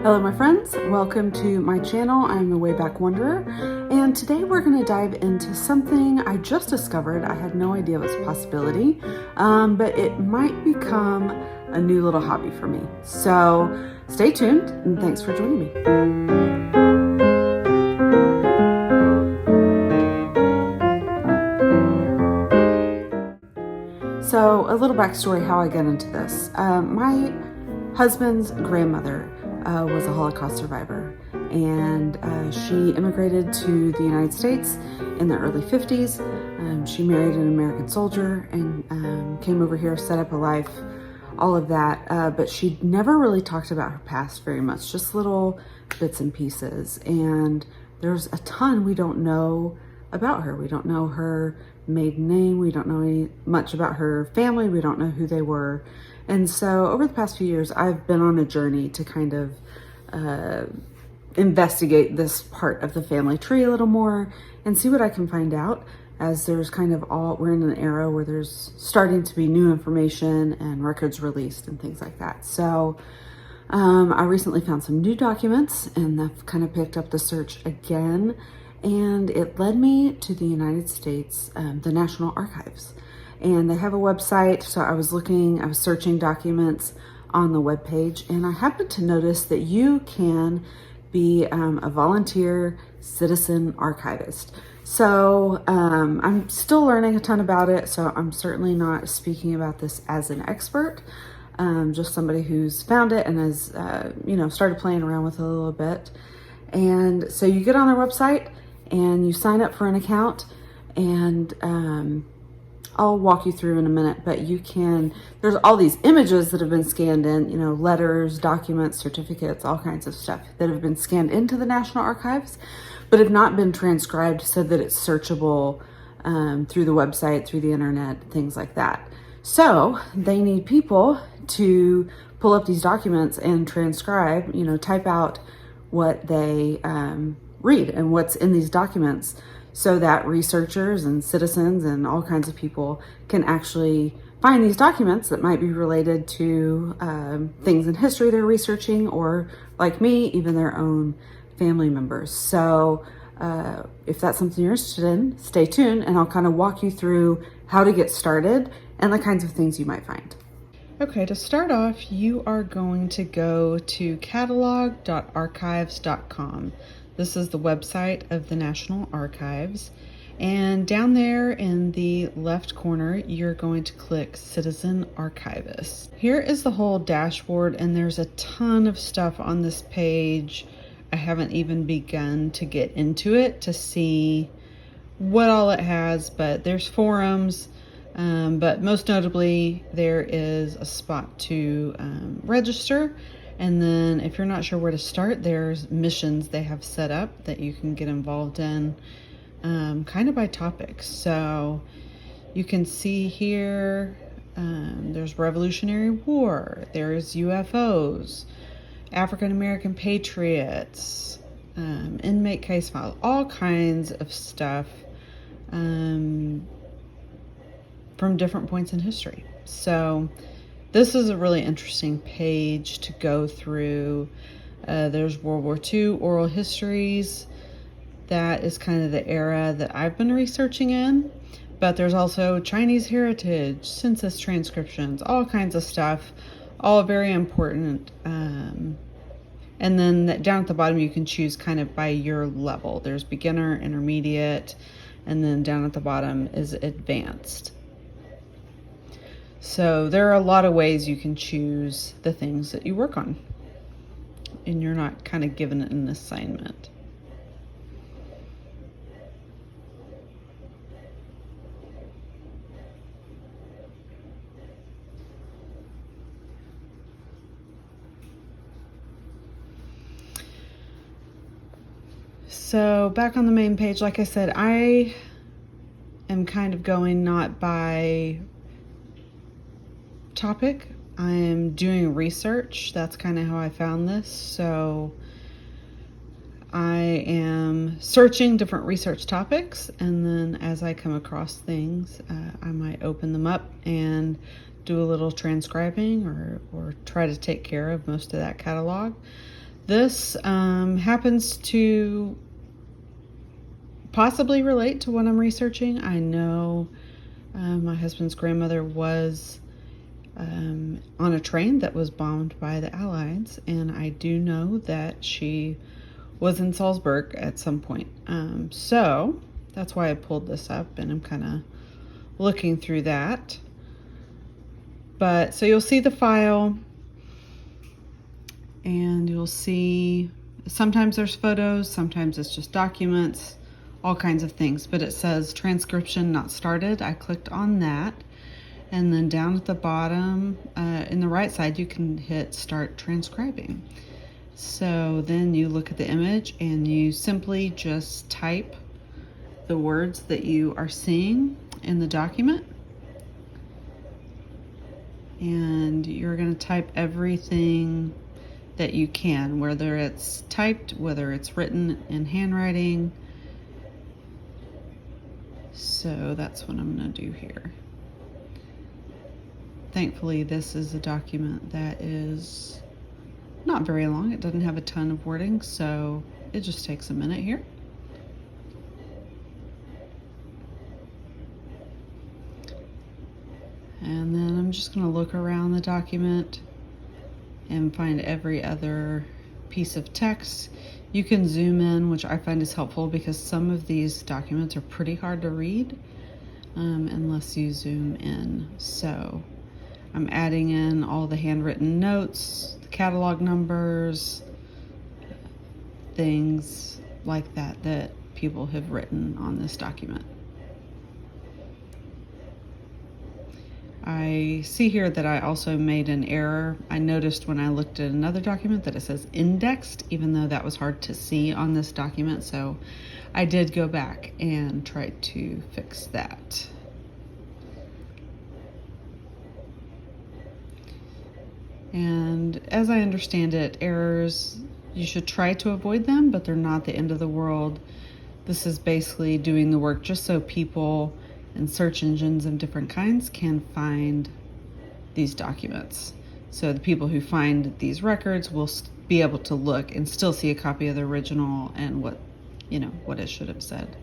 Hello my friends, welcome to my channel. I'm the Wayback Wanderer, and today we're going to dive into something I just discovered. I had no idea it was a possibility, but it might become a new little hobby for me. So stay tuned and thanks for joining me. So a little backstory how I got into this. My husband's grandmother was a Holocaust survivor, and she immigrated to the United States in the early 50s. She married an American soldier and came over here, set up a life, all of that, but she never really talked about her past very much, just little bits and pieces, and there's a ton we don't know about her. We don't know her maiden name, we don't know much about her family, we don't know who they were. And so over the past few years, I've been on a journey to kind of investigate this part of the family tree a little more and see what I can find out, as there's kind of we're in an era where there's starting to be new information and records released and things like that. So I recently found some new documents, and I've kind of picked up the search again, and it led me to the United States, the National Archives. And they have a website, so I was searching documents on the webpage, and I happened to notice that you can be a volunteer citizen archivist. So I'm still learning a ton about it, so I'm certainly not speaking about this as an expert, just somebody who's found it and has started playing around with it a little bit. And so you get on their website and you sign up for an account, and I'll walk you through in a minute, but there's all these images that have been scanned in, letters, documents, certificates, all kinds of stuff that have been scanned into the National Archives, but have not been transcribed so that it's searchable through the website, through the internet, things like that. So they need people to pull up these documents and transcribe, type out what they read and what's in these documents, so that researchers and citizens and all kinds of people can actually find these documents that might be related to things in history they're researching, or like me, even their own family members. So if that's something you're interested in, stay tuned and I'll kind of walk you through how to get started and the kinds of things you might find. Okay, to start off, you are going to go to catalog.archives.com. This is the website of the National Archives, and down there in the left corner you're going to click Citizen Archivists. Here is the whole dashboard, and there's a ton of stuff on this page. I haven't even begun to get into it to see what all it has, but there's forums, but most notably there is a spot to register. And then if you're not sure where to start, there's missions they have set up that you can get involved in, kind of by topics. So you can see here, there's Revolutionary War, there's UFOs, African American patriots, inmate case files, all kinds of stuff from different points in history. So this is a really interesting page to go through. There's World War II oral histories. That is kind of the era that I've been researching in. But there's also Chinese heritage, census transcriptions, all kinds of stuff, all very important. And then down at the bottom, you can choose kind of by your level. There's beginner, intermediate, and then down at the bottom is advanced. So there are a lot of ways you can choose the things that you work on, and you're not kind of given an assignment. So back on the main page, like I said, I am kind of going not by topic. I'm doing research. That's kind of how I found this. So I am searching different research topics, and then as I come across things, I might open them up and do a little transcribing or try to take care of most of that catalog. This happens to possibly relate to what I'm researching. I know my husband's grandmother was on a train that was bombed by the Allies, and I do know that she was in Salzburg at some point. So that's why I pulled this up, and I'm kind of looking through that. But so you'll see the file, and you'll see sometimes there's photos, sometimes it's just documents, all kinds of things, but it says transcription not started. I clicked on that, and then down at the bottom in the right side you can hit start transcribing. So then you look at the image and you simply just type the words that you are seeing in the document, and you're going to type everything that you can, whether it's typed, whether it's written in handwriting. So that's what I'm going to do here. Thankfully, this is a document that is not very long. It doesn't have a ton of wording, so it just takes a minute here. And then I'm just going to look around the document and find every other piece of text. You can zoom in, which I find is helpful because some of these documents are pretty hard to read unless you zoom in. So I'm adding in all the handwritten notes, the catalog numbers, things like that that people have written on this document. I see here that I also made an error. I noticed when I looked at another document that it says indexed, even though that was hard to see on this document. So I did go back and try to fix that. And as I understand it, errors, you should try to avoid them, but they're not the end of the world. This is basically doing the work just so people and search engines of different kinds can find these documents. So the people who find these records will be able to look and still see a copy of the original and what it should have said.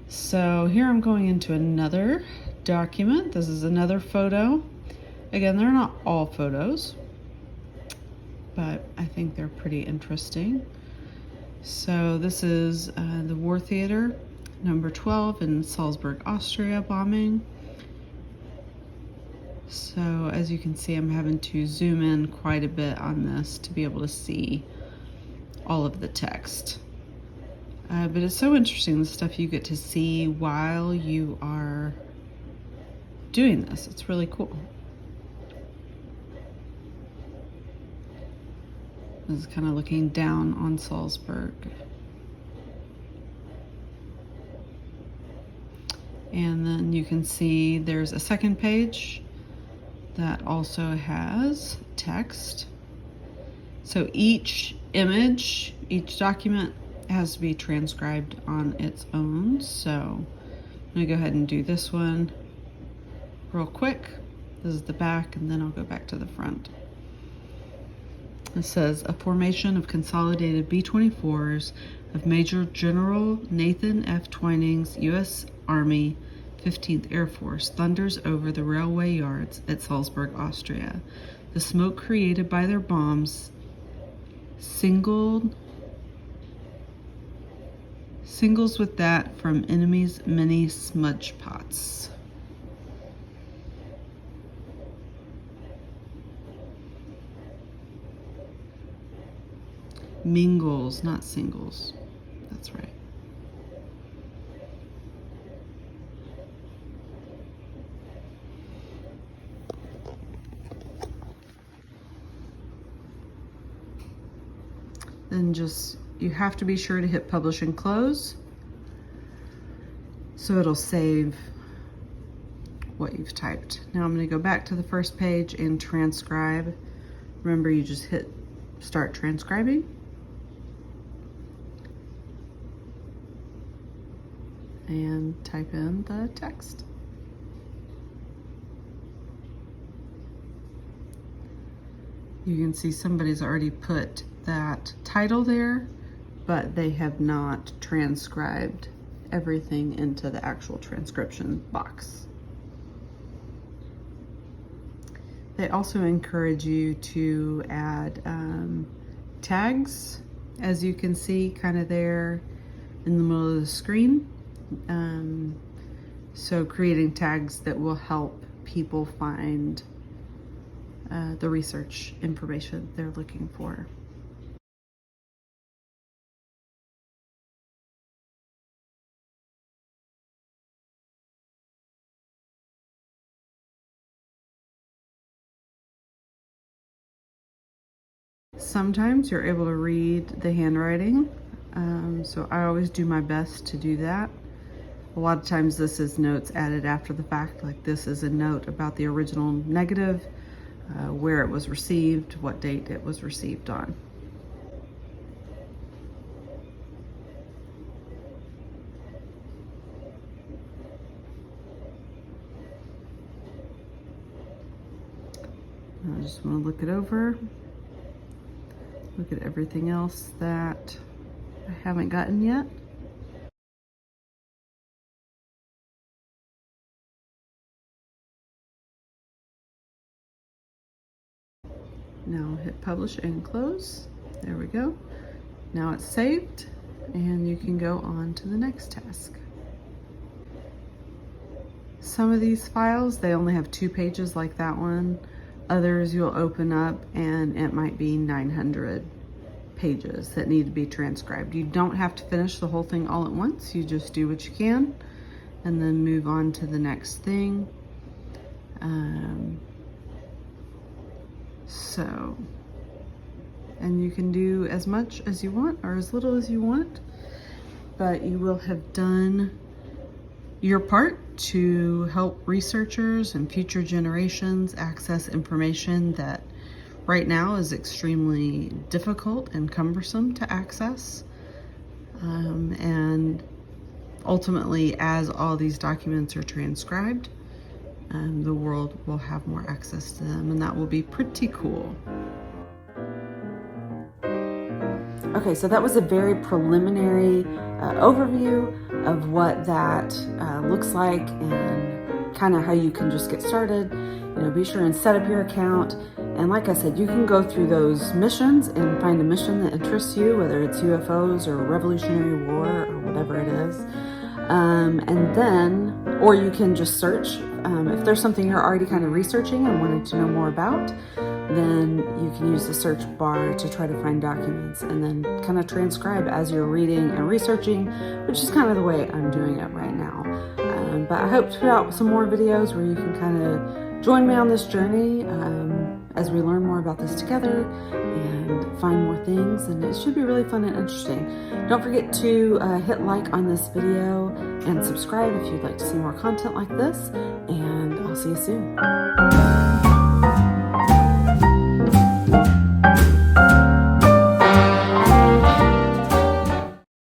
So here I'm going into another document. This is another photo. Again, they're not all photos, but I think they're pretty interesting. So this is the War Theater, number 12 in Salzburg, Austria bombing. So as you can see, I'm having to zoom in quite a bit on this to be able to see all of the text. But it's so interesting, the stuff you get to see while you are doing this. It's really cool. This is kind of looking down on Salzburg. And then you can see there's a second page that also has text. So each image, each document has to be transcribed on its own. So I'm gonna go ahead and do this one real quick. This is the back, and then I'll go back to the front. It says, a formation of consolidated B-24s of Major General Nathan F. Twining's U.S. Army 15th Air Force thunders over the railway yards at Salzburg, Austria. The smoke created by their bombs singles with that from enemies' many smudge pots. Mingles, not singles. That's right. Then you have to be sure to hit publish and close, so it'll save what you've typed. Now I'm going to go back to the first page and transcribe. Remember, you just hit start transcribing. And type in the text. You can see somebody's already put that title there, but they have not transcribed everything into the actual transcription box. They also encourage you to add tags, as you can see kind of there in the middle of the screen. So creating tags that will help people find the research information they're looking for. Sometimes you're able to read the handwriting, so I always do my best to do that. A lot of times this is notes added after the fact, like this is a note about the original negative, where it was received, what date it was received on. I just want to look it over. Look at everything else that I haven't gotten yet. Now hit publish and close. There we go. Now it's saved and you can go on to the next task. Some of these files, they only have 2 pages like that one. Others you'll open up and it might be 900 pages that need to be transcribed. You don't have to finish the whole thing all at once. You just do what you can and then move on to the next thing. And you can do as much as you want or as little as you want, but you will have done your part to help researchers and future generations access information that right now is extremely difficult and cumbersome to access. And ultimately, as all these documents are transcribed, the world will have more access to them, and that will be pretty cool. Okay, so that was a very preliminary overview of what that looks like and kind of how you can just get started. You know, be sure and set up your account. And like I said, you can go through those missions and find a mission that interests you, whether it's UFOs or Revolutionary War or whatever it is. And then, or you can just search. If there's something you're already kind of researching and wanting to know more about, then you can use the search bar to try to find documents and then kind of transcribe as you're reading and researching, which is kind of the way I'm doing it right now. But I hope to put out some more videos where you can kind of join me on this journey as we learn more about this together and find more things, and it should be really fun and interesting. Don't forget to hit like on this video and subscribe if you'd like to see more content like this, and I'll see you soon.